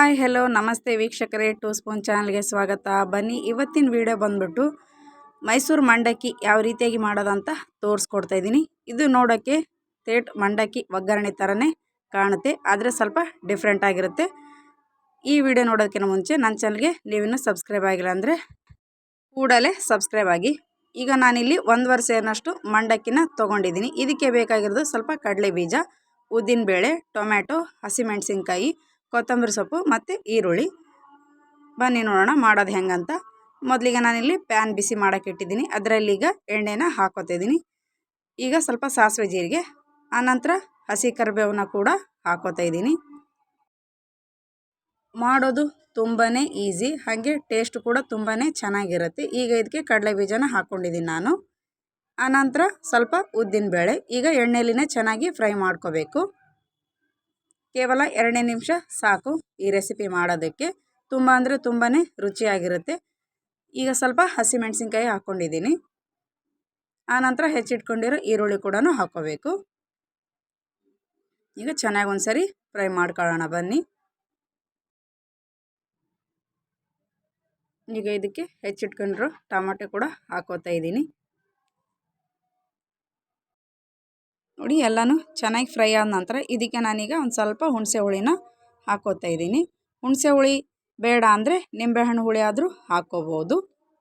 Hi hello ನಮಸ್ತೆ ವೀಕ್ಷಕರೇ, 2 spoon ಚಾನಲ್ಗೆ ಸ್ವಾಗತ. ಬನ್ನಿ, ಇವತ್ತಿನ ವಿಡಿಯೋ ಬಂದ್ಬಿಟ್ಟು ಮೈಸೂರು ಮಂಡಕ್ಕಿ ಯಾವ ರೀತಿಯಾಗಿ ಮಾಡೋದಂತ ತೋರಿಸ್ಕೊಡ್ತಾ ಇದ್ದೀನಿ. ಇದು ನೋಡೋಕ್ಕೆ ತೇಟ್ ಮಂಡಕ್ಕಿ ಒಗ್ಗರಣೆ ಥರನೇ ಕಾಣುತ್ತೆ, ಆದರೆ ಸ್ವಲ್ಪ ಡಿಫ್ರೆಂಟ್ ಆಗಿರುತ್ತೆ. ಈ ವಿಡಿಯೋ ನೋಡೋದಕ್ಕಿಂತ ಮುಂಚೆ ನನ್ನ ಚಾನಲ್ಗೆ ನೀವಿನ್ನೂ ಸಬ್ಸ್ಕ್ರೈಬ್ ಆಗಿಲ್ಲ ಅಂದರೆ ಕೂಡಲೇ ಸಬ್ಸ್ಕ್ರೈಬ್ ಆಗಿ. ಈಗ ನಾನಿಲ್ಲಿ 1 ಸೇರಿನಷ್ಟು ಮಂಡಕ್ಕಿನ ತೊಗೊಂಡಿದ್ದೀನಿ. ಇದಕ್ಕೆ ಬೇಕಾಗಿರೋದು ಸ್ವಲ್ಪ ಕಡಲೆ ಬೀಜ, ಉದ್ದಿನಬೇಳೆ, ಟೊಮ್ಯಾಟೊ, ಹಸಿಮೆಣಸಿನ್ಕಾಯಿ, ಕೊತ್ತಂಬರಿ ಸೊಪ್ಪು ಮತ್ತು ಈರುಳ್ಳಿ. ಬನ್ನಿ ನೋಡೋಣ ಮಾಡೋದು ಹೆಂಗಂತ. ಮೊದಲಿಗೆ ನಾನಿಲ್ಲಿ ಪ್ಯಾನ್ ಬಿಸಿ ಮಾಡೋಕ್ಕೆ ಇಟ್ಟಿದ್ದೀನಿ. ಅದರಲ್ಲೀಗ ಎಣ್ಣೆನ ಹಾಕೋತಾ ಇದ್ದೀನಿ. ಈಗ ಸ್ವಲ್ಪ ಸಾಸಿವೆ ಜೀರಿಗೆ, ಆನಂತರ ಹಸಿ ಕರಿಬೇವನ್ನ ಕೂಡ ಹಾಕೋತಾ ಇದ್ದೀನಿ. ಮಾಡೋದು ತುಂಬಾ ಈಸಿ, ಹಾಗೆ ಟೇಸ್ಟ್ ಕೂಡ ತುಂಬಾ ಚೆನ್ನಾಗಿರುತ್ತೆ. ಈಗ ಇದಕ್ಕೆ ಕಡಲೆ ಬೀಜನ ಹಾಕ್ಕೊಂಡಿದ್ದೀನಿ ನಾನು. ಆನಂತರ ಸ್ವಲ್ಪ ಉದ್ದಿನಬೇಳೆ. ಈಗ ಎಣ್ಣೆಲಿನೇ ಚೆನ್ನಾಗಿ ಫ್ರೈ ಮಾಡ್ಕೋಬೇಕು. ಕೇವಲ 2 ನಿಮಿಷ ಸಾಕು ಈ ರೆಸಿಪಿ ಮಾಡೋದಕ್ಕೆ. ತುಂಬ ಅಂದರೆ ತುಂಬಾ ರುಚಿಯಾಗಿರುತ್ತೆ. ಈಗ ಸ್ವಲ್ಪ ಹಸಿಮೆಣಸಿನ್ಕಾಯಿ ಹಾಕ್ಕೊಂಡಿದ್ದೀನಿ. ಆನಂತರ ಹೆಚ್ಚಿಟ್ಕೊಂಡಿರೋ ಈರುಳ್ಳಿ ಕೂಡ ಹಾಕ್ಕೋಬೇಕು. ಈಗ ಚೆನ್ನಾಗಿ ಒಂದ್ಸರಿ ಫ್ರೈ ಮಾಡ್ಕೊಳ್ಳೋಣ ಬನ್ನಿ. ಈಗ ಇದಕ್ಕೆ ಹೆಚ್ಚಿಟ್ಕೊಂಡಿರೋ ಟೊಮೆಟೊ ಕೂಡ ಹಾಕೋತಾ ಇದ್ದೀನಿ. ನೋಡಿ, ಎಲ್ಲನೂ ಚೆನ್ನಾಗಿ ಫ್ರೈ ಆದ ನಂತರ ಇದಕ್ಕೆ ನಾನೀಗ ಒಂದು ಸ್ವಲ್ಪ ಹುಣಸೆ ಹುಳಿನ ಹಾಕೋತಾ ಇದ್ದೀನಿ. ಹುಣಸೆ ಹುಳಿ ಬೇಡ ಅಂದರೆ ನಿಂಬೆಹಣ್ಣು ಹುಳಿ ಆದರೂ ಹಾಕ್ಕೋಬೋದು.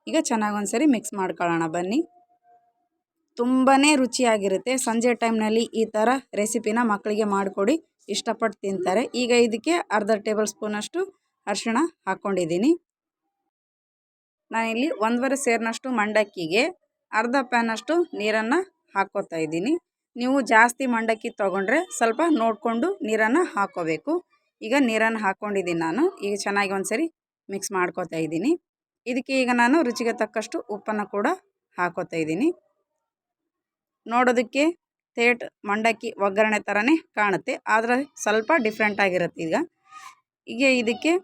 ಈಗ ಚೆನ್ನಾಗಿ ಒಂದ್ಸರಿ ಮಿಕ್ಸ್ ಮಾಡ್ಕೊಳ್ಳೋಣ ಬನ್ನಿ. ತುಂಬಾ ರುಚಿಯಾಗಿರುತ್ತೆ. ಸಂಜೆ ಟೈಮ್ನಲ್ಲಿ ಈ ಥರ ರೆಸಿಪಿನ ಮಕ್ಕಳಿಗೆ ಮಾಡಿಕೊಡಿ, ಇಷ್ಟಪಟ್ಟು ತಿಂತಾರೆ. ಈಗ ಇದಕ್ಕೆ ಅರ್ಧ ಟೇಬಲ್ ಸ್ಪೂನಷ್ಟು ಅರಿಶಿಣ ಹಾಕ್ಕೊಂಡಿದ್ದೀನಿ. ನಾನಿಲ್ಲಿ 1 ಸೇರಿನಷ್ಟು ಮಂಡಕ್ಕಿಗೆ ಅರ್ಧ ಪ್ಯಾನಷ್ಟು ನೀರನ್ನು ಹಾಕ್ಕೋತಾ ಇದ್ದೀನಿ. ನೀವು ಜಾಸ್ತಿ ಮಂಡಕ್ಕಿ ತೊಗೊಂಡ್ರೆ ಸ್ವಲ್ಪ ನೋಡಿಕೊಂಡು ನೀರನ್ನು ಹಾಕ್ಕೋಬೇಕು. ಈಗ ನೀರನ್ನು ಹಾಕ್ಕೊಂಡಿದ್ದೀನಿ ನಾನು. ಈಗ ಚೆನ್ನಾಗಿ ಒಂದ್ಸರಿ ಮಿಕ್ಸ್ ಮಾಡ್ಕೋತಾ ಇದ್ದೀನಿ. ಇದಕ್ಕೆ ಈಗ ನಾನು ರುಚಿಗೆ ತಕ್ಕಷ್ಟು ಉಪ್ಪನ್ನು ಕೂಡ ಹಾಕೋತಾ ಇದ್ದೀನಿ. ನೋಡೋದಕ್ಕೆ ತೇಟ್ ಮಂಡಕ್ಕಿ ಒಗ್ಗರಣೆ ಥರನೇ ಕಾಣುತ್ತೆ, ಆದರೆ ಸ್ವಲ್ಪ ಡಿಫ್ರೆಂಟ್ ಆಗಿರುತ್ತೆ. ಈಗ ಇದಕ್ಕೆ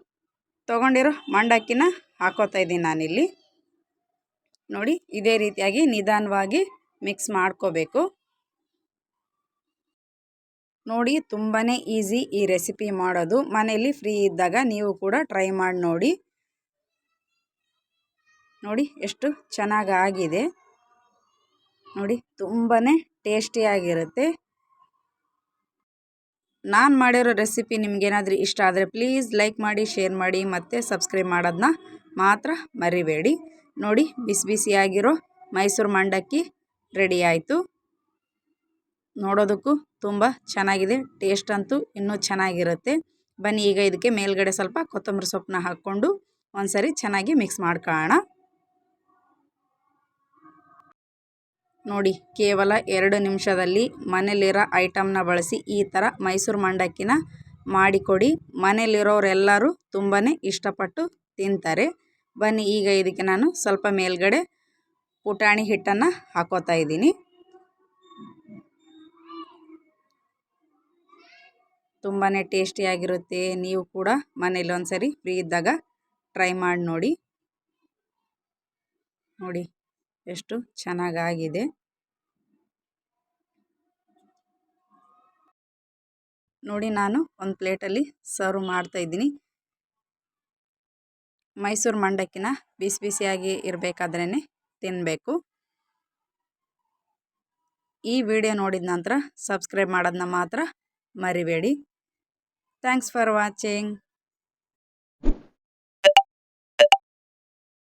ತೊಗೊಂಡಿರೋ ಮಂಡಕ್ಕಿನ ಹಾಕೋತಾ ಇದ್ದೀನಿ ನಾನಿಲ್ಲಿ. ನೋಡಿ, ಇದೇ ರೀತಿಯಾಗಿ ನಿಧಾನವಾಗಿ ಮಿಕ್ಸ್ ಮಾಡ್ಕೋಬೇಕು. ನೋಡಿ, ತುಂಬಾ ಈಸಿ ಈ ರೆಸಿಪಿ ಮಾಡೋದು. ಮನೆಯಲ್ಲಿ ಫ್ರೀ ಇದ್ದಾಗ ನೀವು ಕೂಡ ಟ್ರೈ ಮಾಡಿ ನೋಡಿ. ನೋಡಿ ಎಷ್ಟು ಚೆನ್ನಾಗಿ ಆಗಿದೆ. ನೋಡಿ, ತುಂಬಾ ಟೇಸ್ಟಿಯಾಗಿರುತ್ತೆ. ನಾನು ಮಾಡಿರೋ ರೆಸಿಪಿ ನಿಮಗೇನಾದರೂ ಇಷ್ಟ ಆದರೆ ಪ್ಲೀಸ್ ಲೈಕ್ ಮಾಡಿ, ಶೇರ್ ಮಾಡಿ ಮತ್ತು ಸಬ್ಸ್ಕ್ರೈಬ್ ಮಾಡೋದನ್ನ ಮಾತ್ರ ಮರಿಬೇಡಿ. ನೋಡಿ, ಬಿಸಿ ಬಿಸಿಯಾಗಿರೋ ಮೈಸೂರು ಮಂಡಕ್ಕಿ ರೆಡಿ ಆಯಿತು. ನೋಡೋದಕ್ಕೂ ತುಂಬ ಚೆನ್ನಾಗಿದೆ, ಟೇಸ್ಟ್ ಅಂತೂ ಇನ್ನೂ ಚೆನ್ನಾಗಿರುತ್ತೆ. ಬನ್ನಿ, ಈಗ ಇದಕ್ಕೆ ಮೇಲ್ಗಡೆ ಸ್ವಲ್ಪ ಕೊತ್ತಂಬರಿ ಸೊಪ್ಪನ್ನ ಹಾಕ್ಕೊಂಡು ಒಂದ್ಸರಿ ಚೆನ್ನಾಗಿ ಮಿಕ್ಸ್ ಮಾಡ್ಕೊಳ್ಳೋಣ. ನೋಡಿ, ಕೇವಲ 2 ನಿಮಿಷದಲ್ಲಿ ಮನೇಲಿರೋ ಐಟಮ್ನ ಬಳಸಿ ಈ ಥರ ಮೈಸೂರು ಮಂಡಕ್ಕಿನ ಮಾಡಿಕೊಡಿ. ಮನೇಲಿರೋರೆಲ್ಲರೂ ತುಂಬಾ ಇಷ್ಟಪಟ್ಟು ತಿಂತಾರೆ. ಬನ್ನಿ, ಈಗ ಇದಕ್ಕೆ ನಾನು ಸ್ವಲ್ಪ ಮೇಲ್ಗಡೆ ಪುಟಾಣಿ ಹಿಟ್ಟನ್ನು ಹಾಕೋತಾ ಇದ್ದೀನಿ. ತುಂಬಾ ಟೇಸ್ಟಿಯಾಗಿರುತ್ತೆ. ನೀವು ಕೂಡ ಮನೇಲಿ ಒಂದ್ಸರಿ ಫ್ರೀ ಇದ್ದಾಗ ಟ್ರೈ ಮಾಡಿ ನೋಡಿ. ನೋಡಿ ಎಷ್ಟು ಚೆನ್ನಾಗಾಗಿದೆ. ನೋಡಿ, ನಾನು ಒಂದು ಪ್ಲೇಟಲ್ಲಿ ಸರ್ವ್ ಮಾಡ್ತಾ ಇದ್ದೀನಿ. ಮೈಸೂರು ಮಂಡಕ್ಕಿನ ಬಿಸಿ ಬಿಸಿಯಾಗಿ ಇರಬೇಕಾದ್ರೇ ತಿನ್ನಬೇಕು. ಈ ವಿಡಿಯೋ ನೋಡಿದ ನಂತರ ಸಬ್ಸ್ಕ್ರೈಬ್ ಮಾಡೋದನ್ನ ಮಾತ್ರ ಮರಿಬೇಡಿ. Thanks for watching.